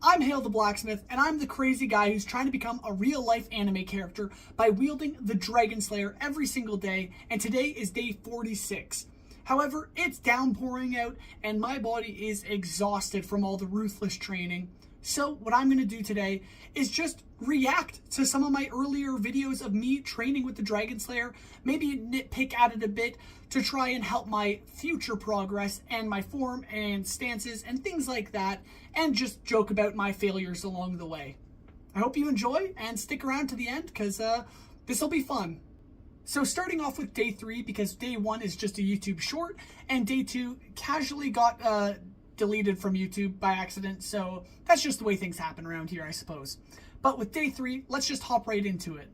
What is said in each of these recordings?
I'm Hale the Blacksmith, and I'm the crazy guy who's trying to become a real-life anime character by wielding the Dragon Slayer every single day, and today is day 46. However, it's downpouring out, and my body is exhausted from all the ruthless training. So what I'm going to do today is just react to some of my earlier videos of me training with the Dragon Slayer, maybe nitpick at it a bit to try and help my future progress and my form and stances and things like that, and just joke about my failures along the way. I hope you enjoy and stick around to the end because this will be fun. So starting off with day 3, because day 1 is just a YouTube short and day 2 casually got deleted from YouTube by accident, so that's just the way things happen around here, I suppose. But with day 3, let's just hop right into it.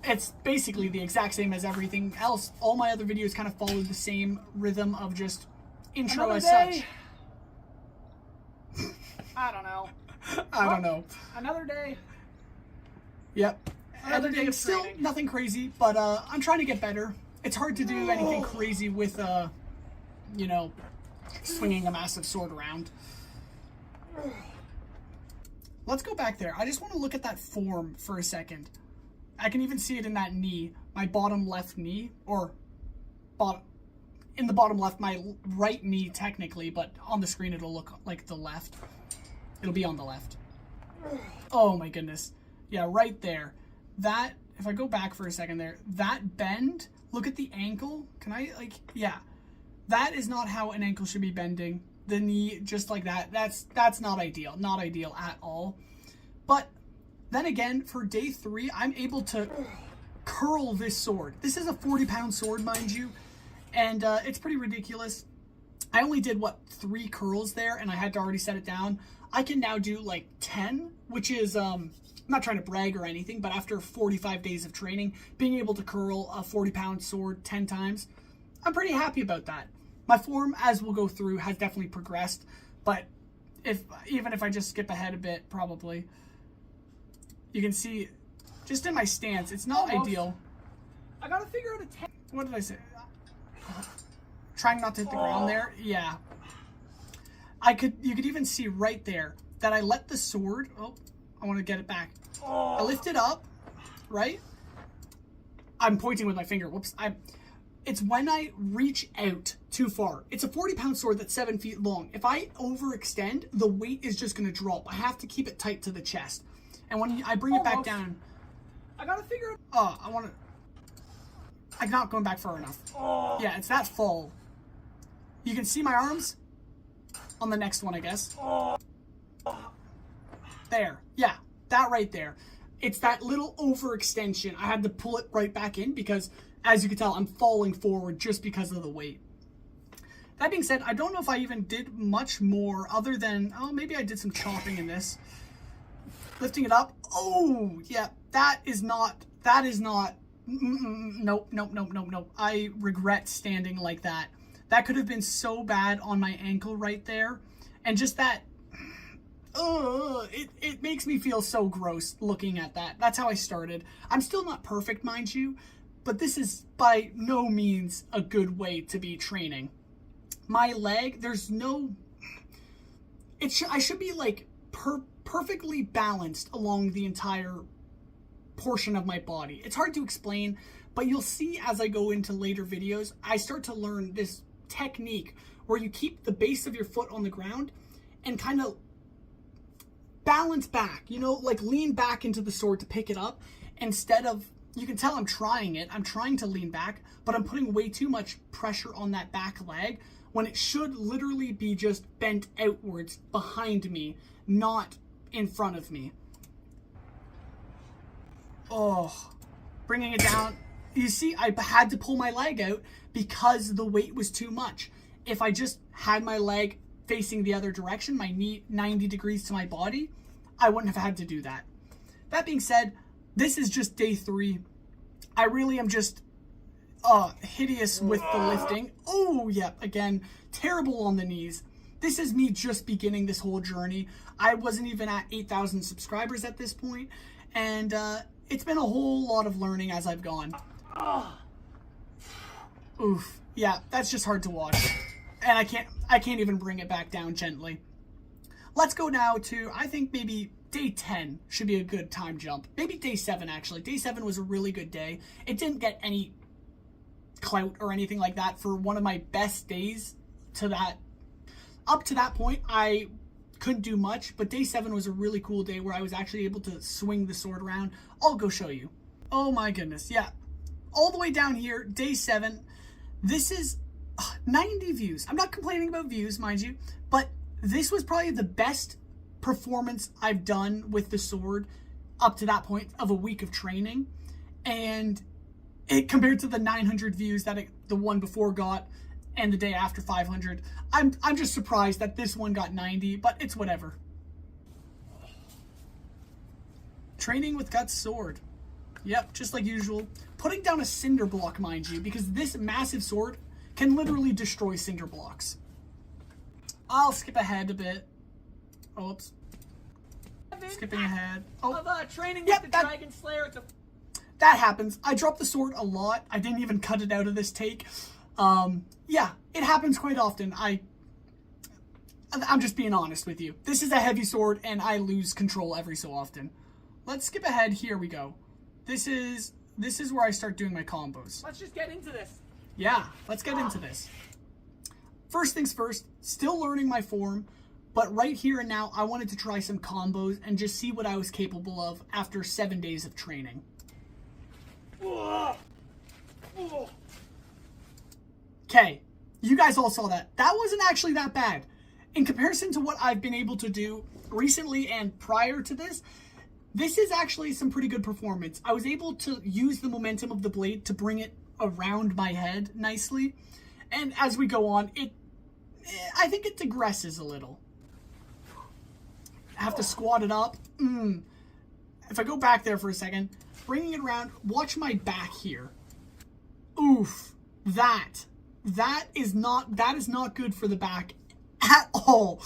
It's basically the exact same as everything else. All my other videos kind of follow the same rhythm of just intro as such. I don't know. I don't know. Another day. Yep. Another day of still training. Nothing crazy, but I'm trying to get better. It's hard to do anything crazy with, you know, swinging a massive sword around. Let's go back there. I just want to look at that form for a second. I can even see it in that knee, my bottom left knee, or in the bottom left, my right knee technically, but on the screen it'll look like the left. It'll be on the left. Oh my goodness. Yeah, right there. That, if I go back for a second there, that bend, look at the ankle. Can I, like, yeah. That is not how an ankle should be bending. The knee, just like that. That's not ideal. Not ideal at all. But then again, for day 3, I'm able to curl this sword. This is a 40-pound sword, mind you. And it's pretty ridiculous. I only did, what, 3 curls there, and I had to already set it down. I can now do, like, 10, which is, I'm not trying to brag or anything, but after 45 days of training, being able to curl a 40-pound sword 10 times, I'm pretty happy about that. My form, as we'll go through, has definitely progressed, but even if I just skip ahead a bit, probably, you can see, just in my stance, it's not ideal. I gotta figure out a 10. What did I say? Trying not to hit the ground there? Yeah. You could even see right there that I let the sword, oh, I want to get it back. I lift it up, right? I'm pointing with my finger, whoops. It's when I reach out too far. It's a 40-pound sword that's 7 feet long. If I overextend, the weight is just going to drop. I have to keep it tight to the chest. And when I bring it back down... I gotta figure out... Oh, I'm not going back far enough. Yeah, it's that fall. You can see my arms on the next one, I guess. There. Yeah, that right there. It's that little overextension. I had to pull it right back in because, as you can tell, I'm falling forward just because of the weight. That being said, I don't know if I even did much more other than, oh, maybe I did some chopping in this. Lifting it up. Oh, yeah, that is not, nope. I regret standing like that. That could have been so bad on my ankle right there. And just that, it makes me feel so gross looking at that. That's how I started. I'm still not perfect, mind you, but this is by no means a good way to be training. My leg, there's no, I should be like perfectly balanced along the entire portion of my body. It's hard to explain, but you'll see as I go into later videos, I start to learn this technique where you keep the base of your foot on the ground and kind of balance back, you know, like lean back into the sword to pick it up instead of, you can tell I'm trying it. I'm trying to lean back, but I'm putting way too much pressure on that back leg when it should literally be just bent outwards behind me, not in front of me. Oh, bringing it down. You see, I had to pull my leg out because the weight was too much. If I just had my leg facing the other direction, my knee 90 degrees to my body, I wouldn't have had to do that. That being said, this is just day 3. I really am just hideous with the lifting. Oh, yeah, again, terrible on the knees. This is me just beginning this whole journey. I wasn't even at 8,000 subscribers at this point, and it's been a whole lot of learning as I've gone. Oof. Yeah, that's just hard to watch. And I can't even bring it back down gently. let's go now to, I think maybe day 10 should be a good time jump. Maybe day 7, actually. Day 7 was a really good day. It didn't get any clout or anything like that for one of my best days to that. Up to that point, I couldn't do much, but day 7 was a really cool day where I was actually able to swing the sword around. I'll go show you. Oh my goodness, yeah. All the way down here, day 7. This is 90 views. I'm not complaining about views, mind you, but this was probably the best performance I've done with the sword up to that point of a week of training. And it compared to the 900 views that the one before got and the day after 500, I'm just surprised that this one got 90, but it's whatever. Training with Guts sword. Yep, just like usual. Putting down a cinder block, mind you, because this massive sword can literally destroy cinder blocks. I'll skip ahead a bit. Oops. Skipping ahead. Oh, Of training Yep, with the Dragon Slayer. It's a that happens. I dropped the sword a lot. I didn't even cut it out of this take. Yeah, it happens quite often. I'm just being honest with you. This is a heavy sword, and I lose control every so often. Let's skip ahead. Here we go. This is where I start doing my combos. Let's just get into this. Yeah, let's get into this. First things first, still learning my form, but right here and now, I wanted to try some combos and just see what I was capable of after 7 days of training. Okay, you guys all saw that. That wasn't actually that bad. In comparison to what I've been able to do recently and prior to this, this is actually some pretty good performance. I was able to use the momentum of the blade to bring it around my head nicely. And as we go on, I think it digresses a little. I have to squat it up. If I go back there for a second, bringing it around, watch my back here. Oof, that is not good for the back at all.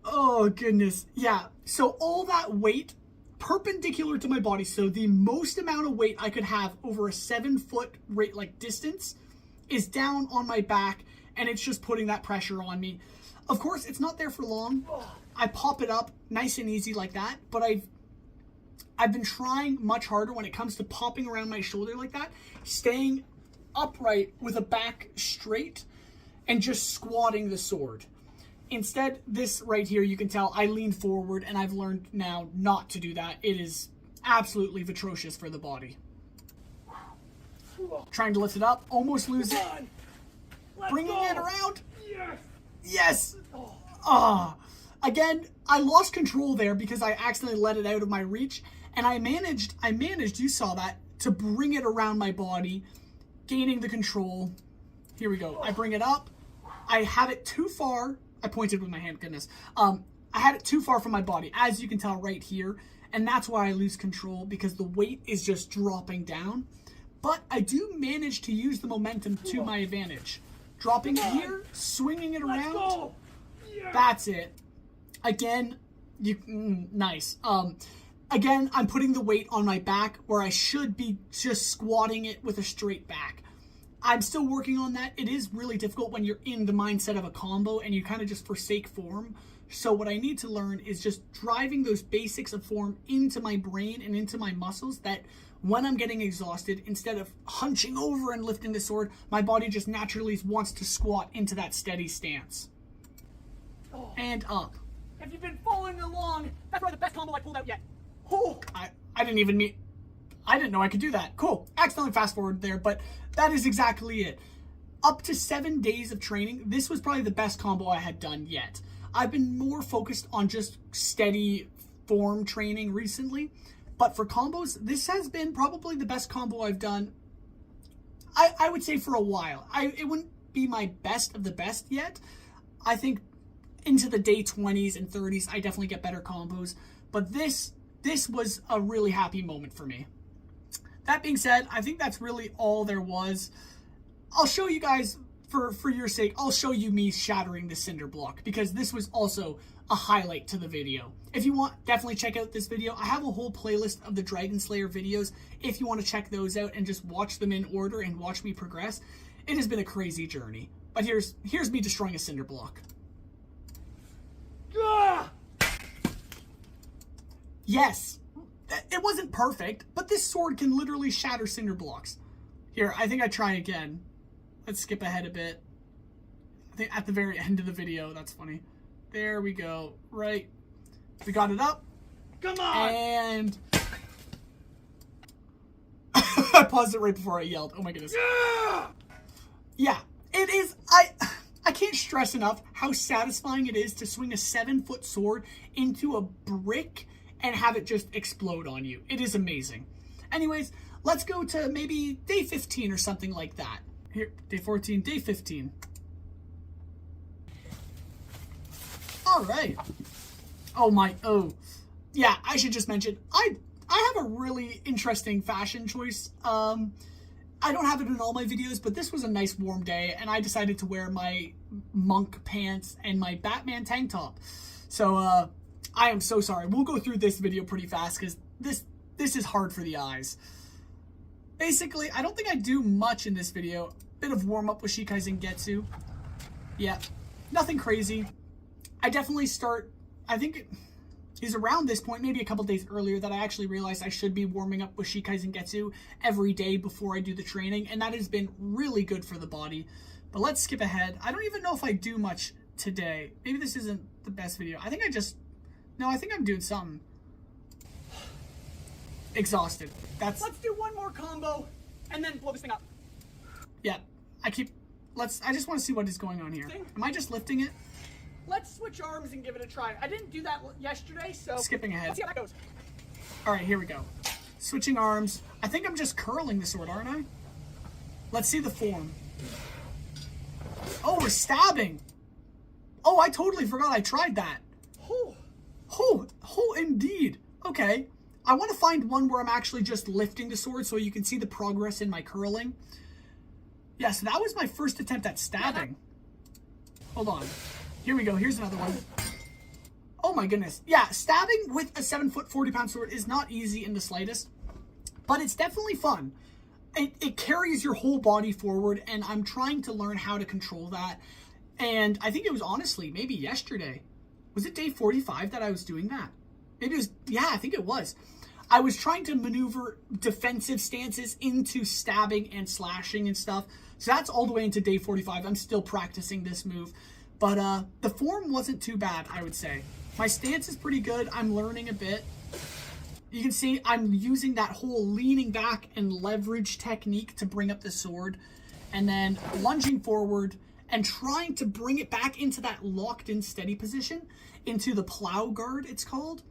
Oh goodness. Yeah, so all that weight perpendicular to my body, so the most amount of weight I could have over a 7-foot rate like distance is down on my back, and it's just putting that pressure on me. Of course, it's not there for long. I pop it up nice and easy like that, but I've been trying much harder when it comes to popping around my shoulder like that, staying upright with a back straight and just squatting the sword. Instead, this right here, you can tell I lean forward, and I've learned now not to do that. It is absolutely atrocious for the body. Trying to lift it up, almost lose it. Bringing it around. Yes. Again, I lost control there because I accidentally let it out of my reach, and I managed, you saw that, to bring it around my body, gaining the control. Here we go. I bring it up. I have it too far. I pointed with my hand, goodness. I had it too far from my body, as you can tell right here, and that's why I lose control, because the weight is just dropping down. But I do manage to use the momentum to my advantage. Dropping it here, swinging it around. That's it. Again, nice. Again, I'm putting the weight on my back where I should be just squatting it with a straight back. I'm still working on that. It is really difficult when you're in the mindset of a combo and you kind of just forsake form. So what I need to learn is just driving those basics of form into my brain and into my muscles, that when I'm getting exhausted, instead of hunching over and lifting the sword, my body just naturally wants to squat into that steady stance. And up. Have you been following along? That's probably the best combo I pulled out yet. Oh, I didn't know I could do that. Cool. Accidentally fast forward there, but that is exactly it. Up to 7 days of training, this was probably the best combo I had done yet. I've been more focused on just steady form training recently, but for combos, this has been probably the best combo I've done, I would say, for a while. It wouldn't be my best of the best yet. I think into the day 20s and 30s, I definitely get better combos, but this was a really happy moment for me. That being said, I think that's really all there was. I'll show you guys, for your sake, I'll show you me shattering the cinder block, because this was also a highlight to the video. If you want, definitely check out this video. I have a whole playlist of the Dragon Slayer videos if you want to check those out and just watch them in order and watch me progress. It has been a crazy journey. But here's me destroying a cinder block. Yes, it wasn't perfect, but this sword can literally shatter cinder blocks. Here, I think I try again. Let's skip ahead a bit. I think at the very end of the video, that's funny. There we go. Right. We got it up. Come on! And I paused it right before I yelled. Oh my goodness. Yeah, it is. I can't stress enough how satisfying it is to swing a 7-foot sword into a brick and have it just explode on you. It is amazing. Anyways, let's go to maybe day 15 or something like that. Here, day 14, day 15. All right. Oh, yeah, I should just mention, I have a really interesting fashion choice. I don't have it in all my videos, but this was a nice warm day, and I decided to wear my monk pants and my Batman tank top. So, I am so sorry. We'll go through this video pretty fast, because this is hard for the eyes. Basically, I don't think I do much in this video. Bit of warm-up with shikai zangetsu. Yeah, nothing crazy. I definitely start, I think it is around this point, maybe a couple days earlier, that I actually realized I should be warming up with shikai zangetsu every day before I do the training, and that has been really good for the body. But let's skip ahead. I don't even know if I do much today. Maybe this isn't the best video. I think I think I'm doing something. Exhausted. Let's do one more combo and then blow this thing up. Yeah, I just want to see what is going on here. Am I just lifting it? Let's switch arms and give it a try. I didn't do that yesterday, so Skipping ahead. let's see how that goes. All right, here we go. Switching arms. I think I'm just curling the sword, aren't I? Let's see the form. Oh, we're stabbing. Oh, I totally forgot I tried that. Oh, indeed. Okay. I want to find one where I'm actually just lifting the sword so you can see the progress in my curling. Yeah, so that was my first attempt at stabbing. Hold on. Here we go. Here's another one. Oh my goodness. Yeah, stabbing with a 7-foot, 40-pound sword is not easy in the slightest, but it's definitely fun. It carries your whole body forward, and I'm trying to learn how to control that. And I think it was honestly maybe yesterday. Was it day 45 that I was doing that? Maybe it was, yeah, I think it was. I was trying to maneuver defensive stances into stabbing and slashing and stuff. So that's all the way into day 45. I'm still practicing this move. But the form wasn't too bad, I would say. My stance is pretty good. I'm learning a bit. You can see I'm using that whole leaning back and leverage technique to bring up the sword. And then lunging forward and trying to bring it back into that locked-in steady position, into the plow guard, it's called.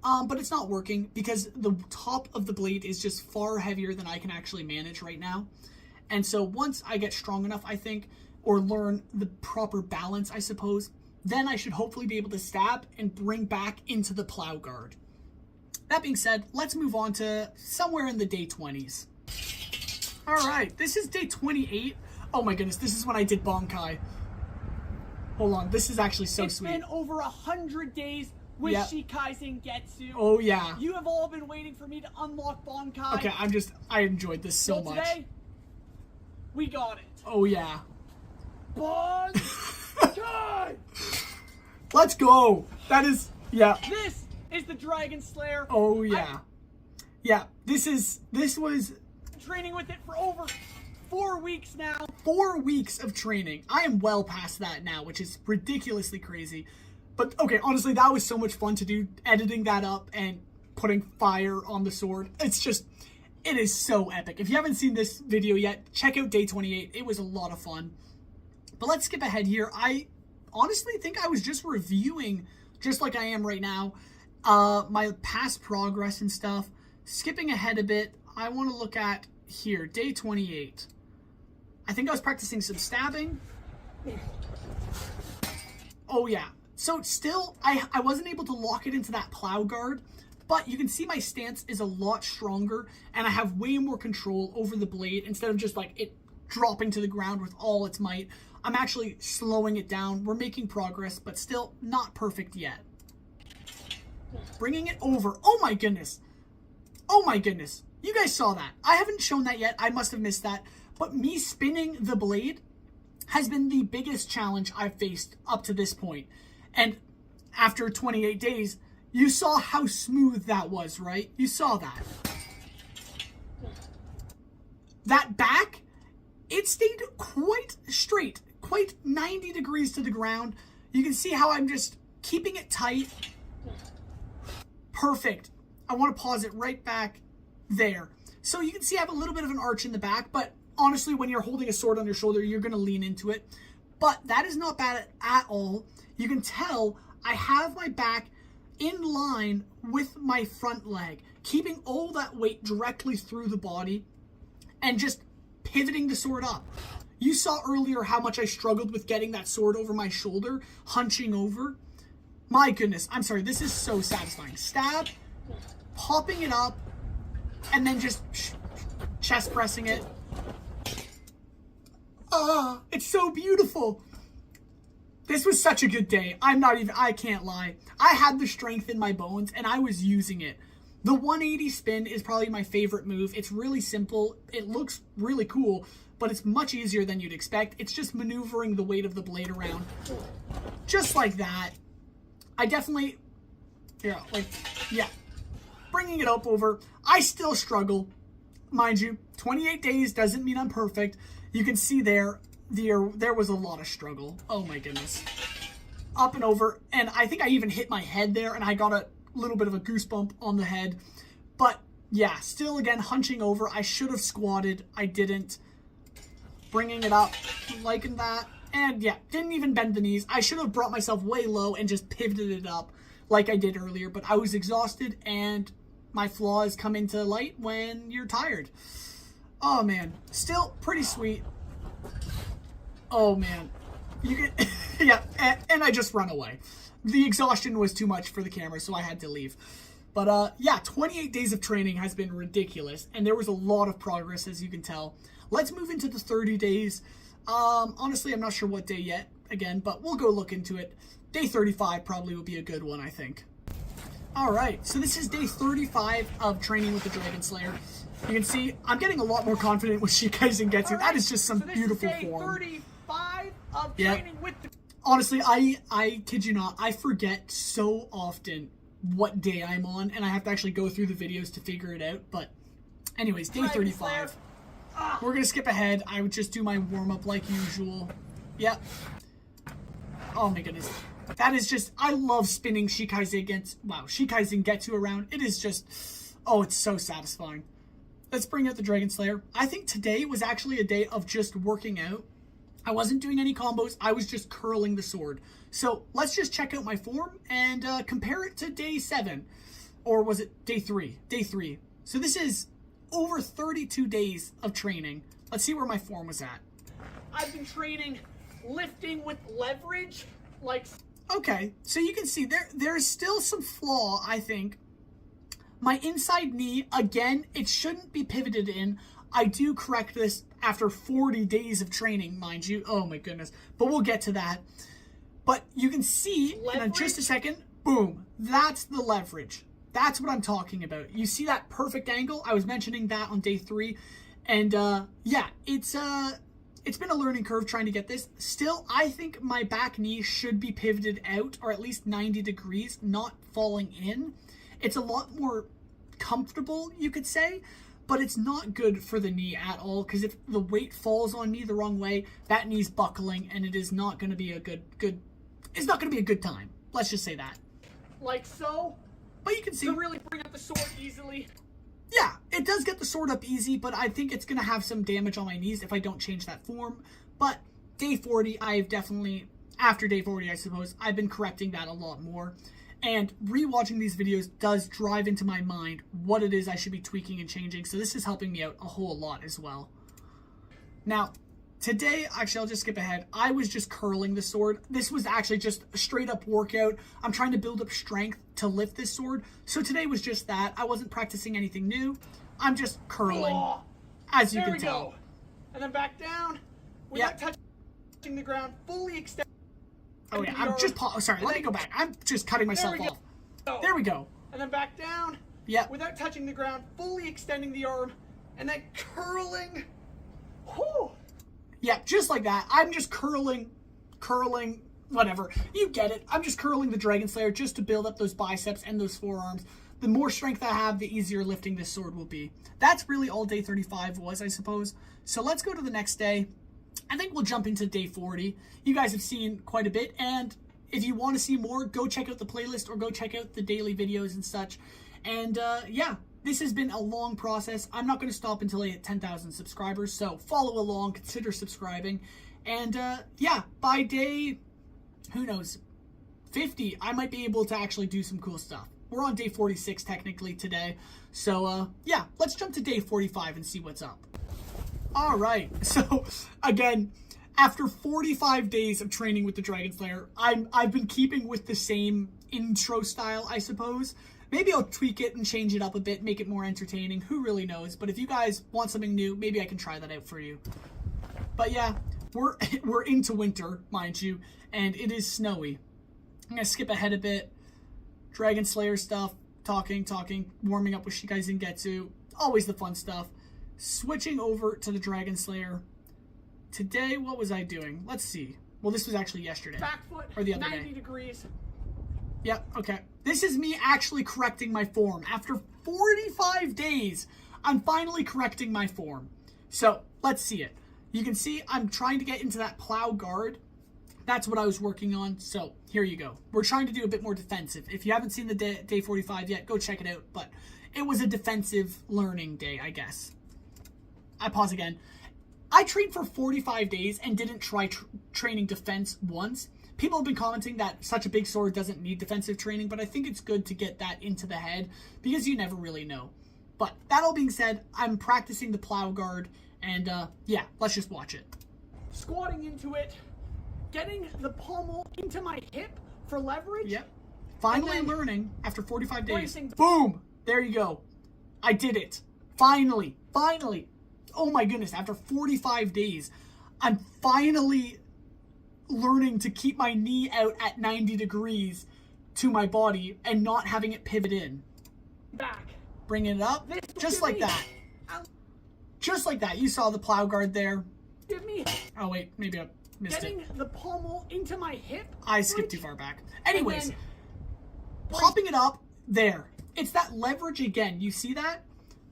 But it's not working because the top of the blade is just far heavier than I can actually manage right now. And so once I get strong enough, I think, or learn the proper balance, I suppose, then I should hopefully be able to stab and bring back into the plow guard. That being said, let's move on to somewhere in the day 20s. All right, this is day 28. Oh my goodness, this is when I did bankai. Hold on, this is actually so sweet. It's been over 100 days with shikai zangetsu. Oh yeah. You have all been waiting for me to unlock bankai. Okay, I enjoyed this so much. Today, we got it. Oh yeah. Bankai! Let's go. That is, yeah. This is the Dragon Slayer. Oh yeah. Yeah, this was training with it for over 4 weeks now. 4 weeks of training. I am well past that now, which is ridiculously crazy. But okay, honestly, that was so much fun to do, editing that up and putting fire on the sword. It is so epic. If you haven't seen this video yet, check out day 28. It was a lot of fun. But let's skip ahead here. I honestly think I was just reviewing, just like I am right now, my past progress and stuff. Skipping ahead a bit, I want to look at here, day 28. I think I was practicing some stabbing. Oh yeah. So still, I wasn't able to lock it into that plow guard, but you can see my stance is a lot stronger and I have way more control over the blade instead of just like it dropping to the ground with all its might. I'm actually slowing it down. We're making progress, but still not perfect yet. Bringing it over. Oh my goodness. Oh my goodness. You guys saw that. I haven't shown that yet. I must have missed that. But me spinning the blade has been the biggest challenge I've faced up to this point. And after 28 days, You saw how smooth that was, right? You saw that. That back, it stayed quite straight, quite 90 degrees to the ground. You can see how I'm just keeping it tight. Perfect. I want to pause it right back there. So you can see I have a little bit of an arch in the back, but honestly, when you're holding a sword on your shoulder, you're going to lean into it. But that is not bad at all. You can tell I have my back in line with my front leg, keeping all that weight directly through the body and just pivoting the sword up. You saw earlier how much I struggled with getting that sword over my shoulder, hunching over. My goodness, I'm sorry, this is so satisfying. Stab, popping it up, and then just chest pressing it. It's so beautiful. This was such a good day. I can't lie. I had the strength in my bones and I was using it. The 180 spin is probably my favorite move. It's really simple. It looks really cool, but it's much easier than you'd expect. It's just maneuvering the weight of the blade around. Just like that. I definitely, bringing it up over. I still struggle. Mind you, 28 days doesn't mean I'm perfect. You can see there was a lot of struggle. Oh my goodness. Up and over. And I think I even hit my head there and I got a little bit of a goosebump on the head. But yeah, still again, hunching over. I should have squatted. I didn't. Bringing it up, liking that. And yeah, didn't even bend the knees. I should have brought myself way low and just pivoted it up like I did earlier. But I was exhausted and my flaws come into light when you're tired. Oh man, still pretty sweet. Oh man, you can, yeah, and I just run away. The exhaustion was too much for the camera, so I had to leave. But yeah, 28 days of training has been ridiculous, and there was a lot of progress, as you can tell. Let's move into the 30 days. Honestly, I'm not sure what day yet, again, but we'll go look into it. Day 35 probably will be a good one, I think. Alright, so this is day 35 of training with the Dragon Slayer. You can see, I'm getting a lot more confident with shikai zangetsu. That is just some beautiful form. This is day 35 of training with the... Honestly, I kid you not, I forget so often what day I'm on, and I have to actually go through the videos to figure it out. But anyways, day 35. We're going to skip ahead. I would just do my warm-up like usual. Yep. Oh my goodness. That is just, I love spinning shikai zangetsu around. It is just, oh, it's so satisfying. Let's bring out the Dragon Slayer. I think today was actually a day of just working out. I wasn't doing any combos. I was just curling the sword. So let's just check out my form and compare it to day 7. Or was it day 3? Day 3. So this is over 32 days of training. Let's see where my form was at. I've been training lifting with leverage. Okay, so you can see there's still some flaw, I think. My inside knee, again, it shouldn't be pivoted in. I do correct this after 40 days of training, mind you. Oh my goodness. But we'll get to that. But you can see, in just a second, boom, that's the leverage. That's what I'm talking about. You see that perfect angle? I was mentioning that on day 3. And yeah, it's been a learning curve trying to get this. Still, I think my back knee should be pivoted out, or at least 90 degrees, not falling in. It's a lot more comfortable, you could say, but it's not good for the knee at all, because if the weight falls on me the wrong way, that knee's buckling, and it is not going to be a it's not going to be a good time. Let's just say that. Like so. But you can see, to really bring up the sword easily. Yeah, it does get the sword up easy, but I think it's going to have some damage on my knees if I don't change that form. But day 40, I've definitely, after day 40, I suppose, I've been correcting that a lot more. And rewatching these videos does drive into my mind what it is I should be tweaking and changing. So this is helping me out a whole lot as well. Now, today, actually, I'll just skip ahead. I was just curling the sword. This was actually just a straight up workout. I'm trying to build up strength to lift this sword. So today was just that. I wasn't practicing anything new. I'm just curling, as you can tell. Go. And then back down without touching the ground, fully extend. Oh yeah, I'm just, sorry, let me go back. I'm just cutting myself off. There we go. And then back down. Yep. Without touching the ground, fully extending the arm, and then curling. Whew. Yeah, just like that. I'm just curling whatever. You get it. I'm just curling the Dragon Slayer just to build up those biceps and those forearms. The more strength I have, the easier lifting this sword will be. That's really all day 35 was, I suppose. So let's go to the next day. I think we'll jump into day 40. You guys have seen quite a bit, and if you want to see more, go check out the playlist or go check out the daily videos and such. And yeah, this has been a long process. I'm not going to stop until I hit 10,000 subscribers, so follow along, consider subscribing. And yeah, by day, who knows, 50, I might be able to actually do some cool stuff. We're on day 46 technically today. So yeah, let's jump to day 45 and see what's up. All right, so again, after 45 days of training with the Dragon Slayer, I've been keeping with the same intro style, I suppose. Maybe I'll tweak it and change it up a bit, make it more entertaining. Who really knows? But if you guys want something new, maybe I can try that out for you. But yeah, we're into winter, mind you, and it is snowy. I'm gonna skip ahead a bit. Dragon Slayer stuff, talking, warming up with shikai zangetsu, always the fun stuff. Switching over to the Dragon Slayer. Today, what was I doing? Let's see. Well, this was actually yesterday. Back foot, or the other 90 day. degrees. Yep, okay. This is me actually correcting my form. After 45 days, I'm finally correcting my form. So, let's see it. You can see I'm trying to get into that plow guard. That's what I was working on. So, here you go. We're trying to do a bit more defensive. If you haven't seen the day 45 yet, go check it out. But it was a defensive learning day, I guess. I pause again. I trained for 45 days and didn't try training defense once. People have been commenting that such a big sword doesn't need defensive training, but I think it's good to get that into the head because you never really know. But that all being said, I'm practicing the plow guard, and yeah, let's just watch it. Squatting into it, getting the pommel into my hip for leverage. Yep. Finally learning after 45 days. Bracing. Boom! There you go. I did it. Finally. Oh my goodness, after 45 days, I'm finally learning to keep my knee out at 90 degrees to my body and not having it pivot in. Back. Bringing it up, just like that. Just like that. You saw the plow guard there. Give me. Oh wait, maybe I missed Getting it. the pommel into my hip. I skipped too far back. Anyways, then popping it up there. It's that leverage again. You see that?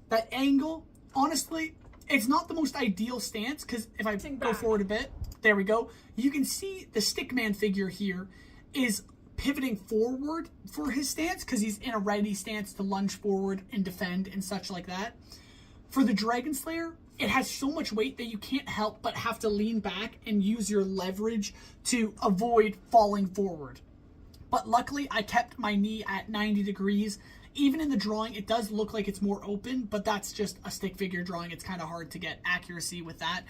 That angle. Honestly, it's not the most ideal stance because if I go forward a bit, there we go. You can see the stickman figure here is pivoting forward for his stance because he's in a ready stance to lunge forward and defend and such like that. For the Dragon Slayer, it has so much weight that you can't help but have to lean back and use your leverage to avoid falling forward. But luckily, I kept my knee at 90 degrees. Even in the drawing, it does look like it's more open, but that's just a stick figure drawing. It's kind of hard to get accuracy with that.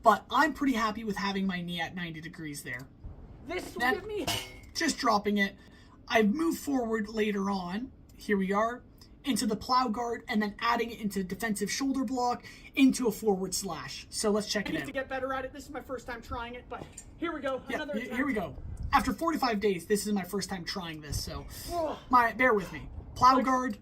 But I'm pretty happy with having my knee at 90 degrees there. This will Then, give me. just dropping it. I move forward later on. Here we are. Into the plow guard, and then adding it into defensive shoulder block, into a forward slash. So let's check I it need out. to get better at it. This is my first time trying it, but here we go. Yeah, Another attempt. here we go. After 45 days, this is my first time trying this, so Whoa. bear with me. Plow guard.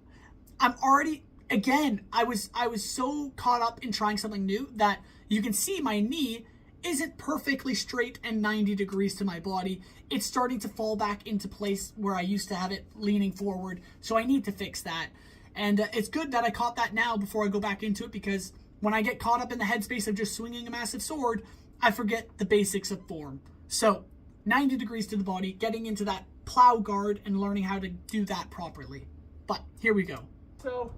I'm already, again, I was so caught up in trying something new that you can see my knee isn't perfectly straight and 90 degrees to my body. It's starting to fall back into place where I used to have it leaning forward, so I need to fix that. And it's good that I caught that now before I go back into it, because when I get caught up in the headspace of just swinging a massive sword, I forget the basics of form. So 90 degrees to the body, getting into that plow guard and learning how to do that properly. But here we go. So,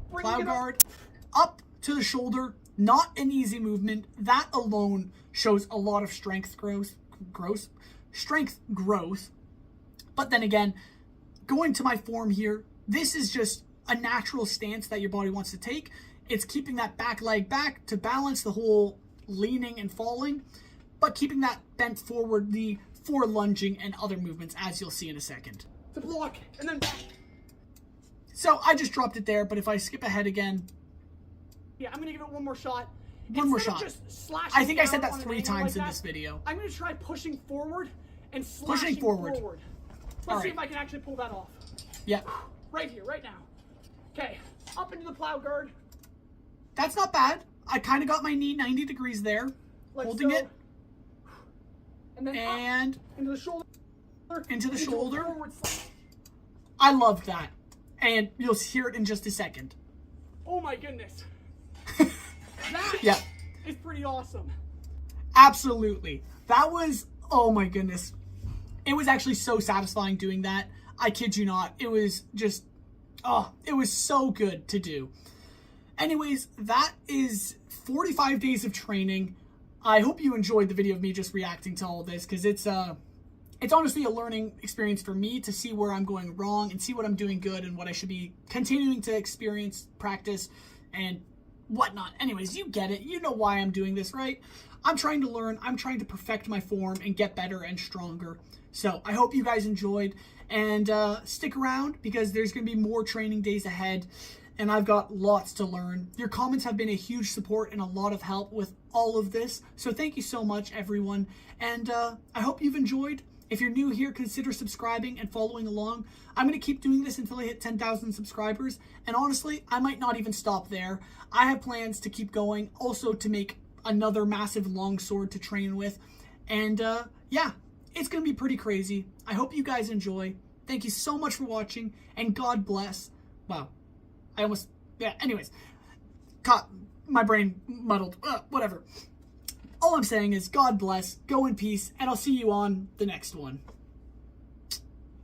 Plow guard, up to the shoulder, not an easy movement. That alone shows a lot of strength growth. But then again, going to my form here, this is just a natural stance that your body wants to take. It's keeping that back leg back to balance the whole leaning and falling, but keeping that bent forward for lunging and other movements, as you'll see in a second. To block, and then back. So I just dropped it there, but if I skip ahead again. Yeah, I'm gonna give it one more shot. One more Instead of shot. just slashing I think I down said that on an 3 angle times like in that, this video. I'm gonna try pushing forward and slashing Pushing forward. Let's see if I can actually pull that off. Yep. Right here, right now. Okay, up into the plow guard. That's not bad. I kind of got my knee 90 degrees there. Let's Holding go. it. and then and up, into the shoulder, into the shoulder. Forward slice. I love that. And you'll hear it in just a second. Oh my goodness. That Yeah. is pretty awesome. Absolutely. That was, oh my goodness. It was actually so satisfying doing that. I kid you not. It was just, oh, it was so good to do. Anyways, that is 45 days of training. I hope you enjoyed the video of me just reacting to all this, because it's honestly a learning experience for me to see where I'm going wrong and see what I'm doing good and what I should be continuing to experience, practice, and whatnot. Anyways, you get it. You know why I'm doing this, right? I'm trying to learn. I'm trying to perfect my form and get better and stronger. So I hope you guys enjoyed, and stick around because there's going to be more training days ahead, and I've got lots to learn. Your comments have been a huge support and a lot of help with all of this. So thank you so much, everyone. And I hope you've enjoyed. If you're new here, consider subscribing and following along. I'm going to keep doing this until I hit 10,000 subscribers. And honestly, I might not even stop there. I have plans to keep going, also to make another massive longsword to train with. And yeah, it's going to be pretty crazy. I hope you guys enjoy. Thank you so much for watching, and God bless. Wow. Yeah, anyways. Caught my brain muddled. Whatever. All I'm saying is God bless, go in peace, and I'll see you on the next one.